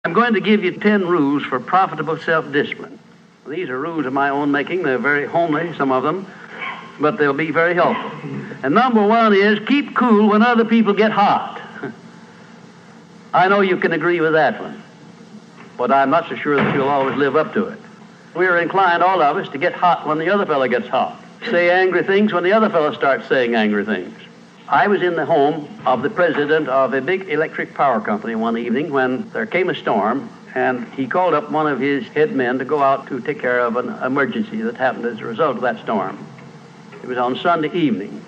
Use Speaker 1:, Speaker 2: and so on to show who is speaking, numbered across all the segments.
Speaker 1: I'm going to give you 10 rules for profitable self-discipline. These are rules of my own making. They're very homely, some of them, but they'll be very helpful. And number one is keep cool when other people get hot. I know you can agree with that one, but I'm not so sure that you'll always live up to it. We're inclined, all of us, to get hot when the other fellow gets hot. Say angry things when the other fellow starts saying angry things. I was in the home of the president of a big electric power company one evening when there came a storm, and he called up one of his head men to go out to take care of an emergency that happened as a result of that storm. It was on Sunday evening.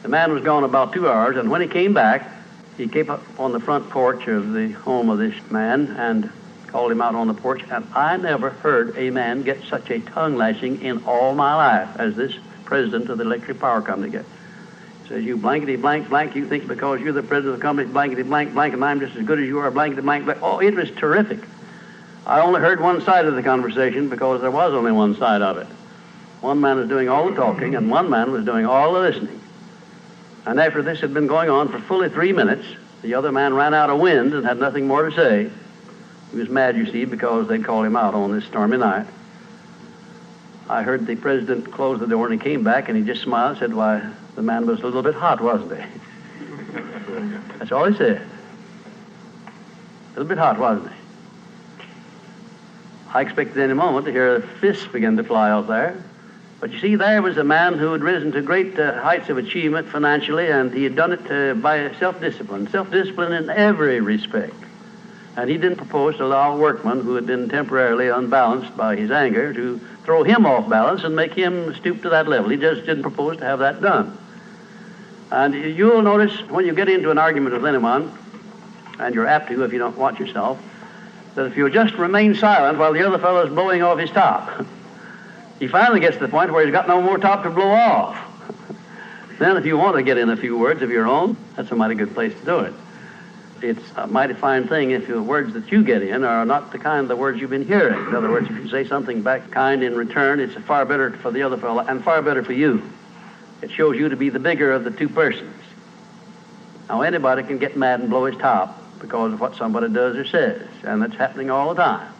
Speaker 1: The man was gone about 2 hours, and when he came back, he came up on the front porch of the home of this man and called him out on the porch, and I never heard a man get such a tongue lashing in all my life as this president of the electric power company gets. Says, you blankety blank blank, you think because you're the president of the company, blankety blank blank, and I'm just as good as you are, blankety blank blank. Oh, it was terrific. I only heard one side of the conversation because there was only one side of it. One man was doing all the talking, and one man was doing all the listening. And after this had been going on for fully 3 minutes, the other man ran out of wind and had nothing more to say. He was mad, you see, because they'd called him out on this stormy night. I heard the president close the door, and he came back, and he just smiled and said, why, the man was a little bit hot, wasn't he? That's all he said. A little bit hot, wasn't he? I expected any moment to hear fists begin to fly out there. But you see, there was a man who had risen to great heights of achievement financially, and he had done it by self-discipline in every respect. And he didn't propose to allow a workman who had been temporarily unbalanced by his anger to throw him off balance and make him stoop to that level. He just didn't propose to have that done. And you'll notice when you get into an argument with anyone, and you're apt to if you don't watch yourself, that if you'll just remain silent while the other fellow's blowing off his top, he finally gets to the point where he's got no more top to blow off. Then if you want to get in a few words of your own, that's a mighty good place to do it. It's a mighty fine thing if the words that you get in are not the kind of the words you've been hearing. In other words, if you say something back kind in return, it's far better for the other fellow and far better for you. It shows you to be the bigger of the two persons. Now, anybody can get mad and blow his top because of what somebody does or says, and that's happening all the time.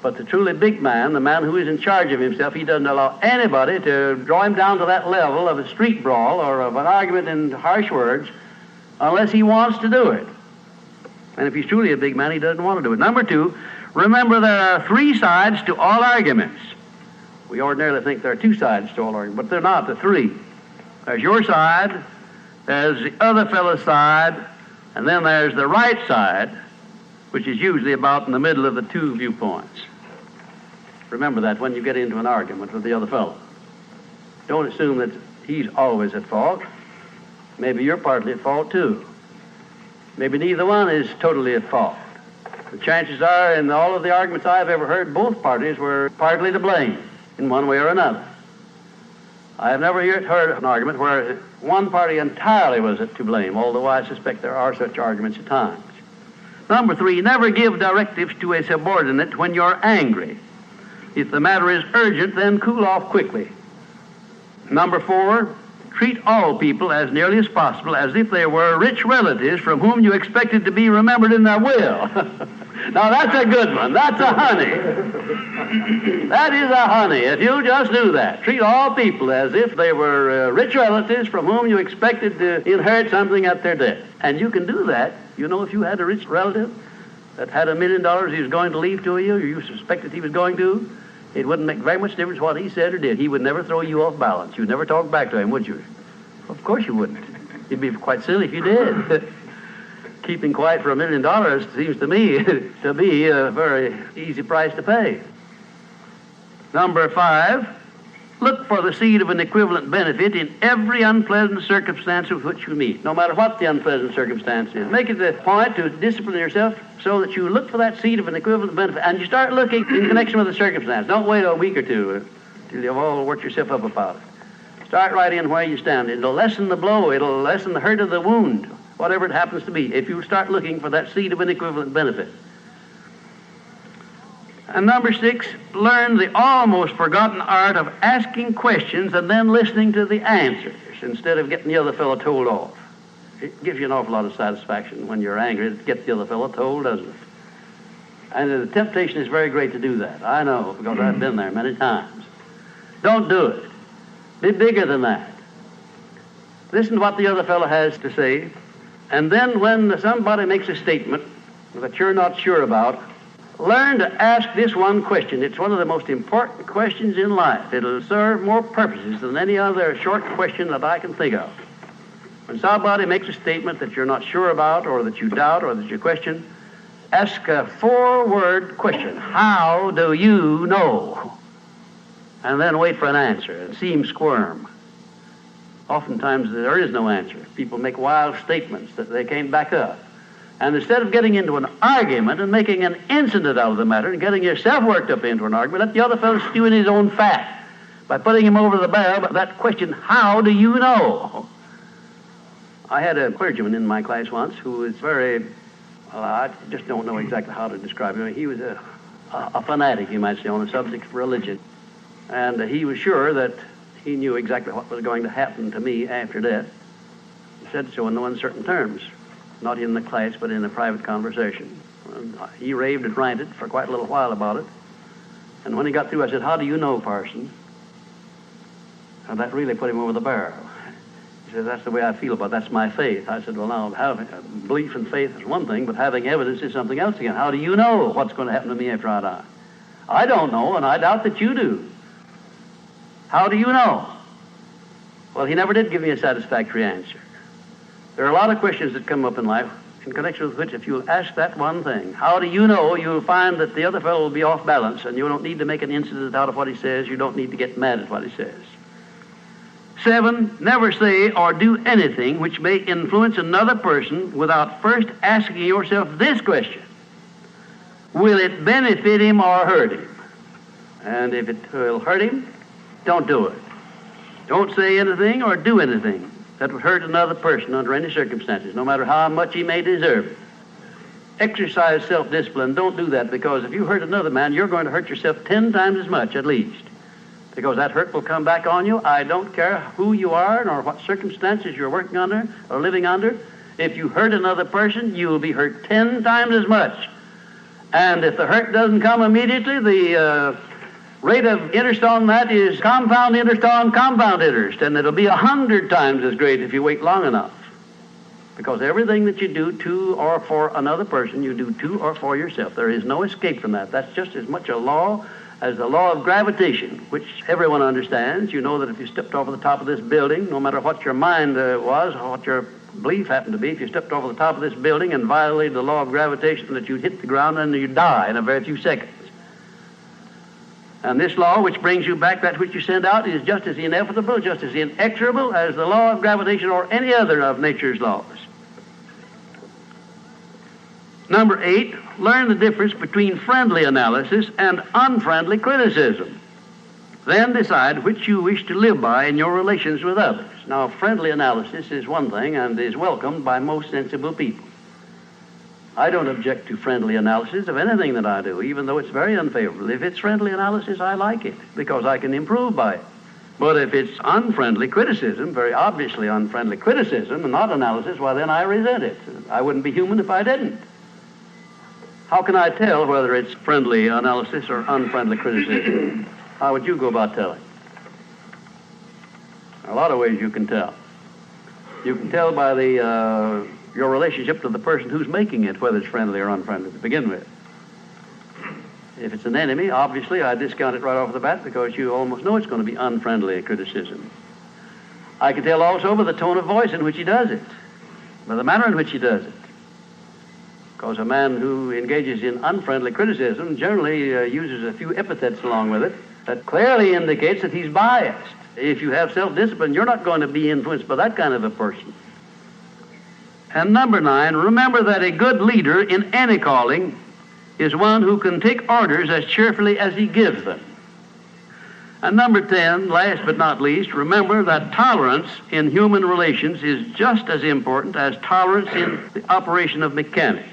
Speaker 1: But the truly big man, the man who is in charge of himself, he doesn't allow anybody to draw him down to that level of a street brawl or of an argument in harsh words unless he wants to do it. And if he's truly a big man, he doesn't want to do it. Number two, remember there are 3 sides to all arguments. We ordinarily think there are 2 sides to all arguments, but they're not. They're 3. There's your side, there's the other fellow's side, and then there's the right side, which is usually about in the middle of the 2 viewpoints. Remember that when you get into an argument with the other fellow. Don't assume that he's always at fault. Maybe you're partly at fault too. Maybe neither one is totally at fault. The chances are, in all of the arguments I've ever heard, both parties were partly to blame in one way or another. I have never heard an argument where one party entirely was to blame, although I suspect there are such arguments at times. Number 3, never give directives to a subordinate when you're angry. If the matter is urgent, then cool off quickly. Number 4, treat all people as nearly as possible as if they were rich relatives from whom you expected to be remembered in their will. Now that's a good one. That's a honey. That is a honey. If you just do that, treat all people as if they were rich relatives from whom you expected to inherit something at their death. And you can do that. You know, if you had a rich relative that had $1 million he was going to leave to you, or you suspected he was going to, it wouldn't make very much difference what he said or did. He would never throw you off balance. You'd never talk back to him, would you? Of course you wouldn't. You'd be quite silly if you did. Keeping quiet for $1 million seems to me to be a very easy price to pay. Number 5, look for the seed of an equivalent benefit in every unpleasant circumstance with which you meet, no matter what the unpleasant circumstance is. Make it a point to discipline yourself so that you look for that seed of an equivalent benefit, and you start looking in connection with the circumstance. Don't wait a week or two till you've all worked yourself up about it. Start right in where you stand. It'll lessen the blow. It'll lessen the hurt of the wound, whatever it happens to be, if you start looking for that seed of an equivalent benefit. And number 6, learn the almost forgotten art of asking questions and then listening to the answers instead of getting the other fellow told off. It gives you an awful lot of satisfaction when you're angry to get the other fellow told, doesn't it? And the temptation is very great to do that. I know, because I've been there many times. Don't do it. Be bigger than that. Listen to what the other fellow has to say, and then when somebody makes a statement that you're not sure about, learn to ask this one question. It's one of the most important questions in life. It'll serve more purposes than any other short question that I can think of. When somebody makes a statement that you're not sure about, or that you doubt, or that you question, ask a 4-word question. How do you know? And then wait for an answer and see him squirm. Oftentimes there is no answer. People make wild statements that they can't back up. And instead of getting into an argument and making an incident out of the matter and getting yourself worked up into an argument, let the other fellow stew in his own fat by putting him over the barrel. But that question, how do you know? I had a clergyman in my class once who was very, well, I just don't know exactly how to describe him. He was a fanatic, you might say, on the subject of religion. And he was sure that he knew exactly what was going to happen to me after death. He said so in no uncertain terms, not in the class, but in a private conversation. And he raved and ranted for quite a little while about it. And when he got through, I said, how do you know, Parson? And that really put him over the barrel. He said, that's the way I feel about it. That's my faith. I said, well, now, having belief and faith is one thing, but having evidence is something else again. How do you know what's going to happen to me after I die? I don't know, and I doubt that you do. How do you know? Well, he never did give me a satisfactory answer. There are a lot of questions that come up in life in connection with which, if you ask that one thing, how do you know, you'll find that the other fellow will be off balance, and you don't need to make an incident out of what he says. You don't need to get mad at what he says. 7, never say or do anything which may influence another person without first asking yourself this question: will it benefit him or hurt him? And if it will hurt him, don't do it. Don't say anything or do anything that would hurt another person under any circumstances, no matter how much he may deserve it. Exercise self-discipline. Don't do that, because if you hurt another man, you're going to hurt yourself 10 times as much at least, because that hurt will come back on you. I don't care who you are nor what circumstances you're working under or living under. If you hurt another person, you will be hurt 10 times as much. And if the hurt doesn't come immediately, the rate of interest on that is compound interest on compound interest, and it'll be 100 times as great if you wait long enough. Because everything that you do to or for another person, you do to or for yourself. There is no escape from that. That's just as much a law as the law of gravitation, which everyone understands. You know that if you stepped over the top of this building, no matter what your mind was or what your belief happened to be, if you stepped over the top of this building and violated the law of gravitation, that you'd hit the ground and you'd die in a very few seconds. And this law, which brings you back that which you send out, is just as inevitable, just as inexorable as the law of gravitation or any other of nature's laws. Number 8, learn the difference between friendly analysis and unfriendly criticism. Then decide which you wish to live by in your relations with others. Now, friendly analysis is one thing and is welcomed by most sensible people. I don't object to friendly analysis of anything that I do, even though it's very unfavorable. If it's friendly analysis, I like it, because I can improve by it. But if it's unfriendly criticism, very obviously unfriendly criticism, and not analysis, well, then I resent it. I wouldn't be human if I didn't. How can I tell whether it's friendly analysis or unfriendly criticism? How would you go about telling? There are a lot of ways you can tell. You can tell by your relationship to the person who's making it, whether it's friendly or unfriendly to begin with. If it's an enemy, obviously I discount it right off the bat, because you almost know it's going to be unfriendly criticism. I can tell also by the tone of voice in which he does it, by the manner in which he does it. Because a man who engages in unfriendly criticism generally uses a few epithets along with it that clearly indicates that he's biased. If you have self-discipline, you're not going to be influenced by that kind of a person. And number 9, remember that a good leader in any calling is one who can take orders as cheerfully as he gives them. And number 10, last but not least, remember that tolerance in human relations is just as important as tolerance in the operation of mechanics.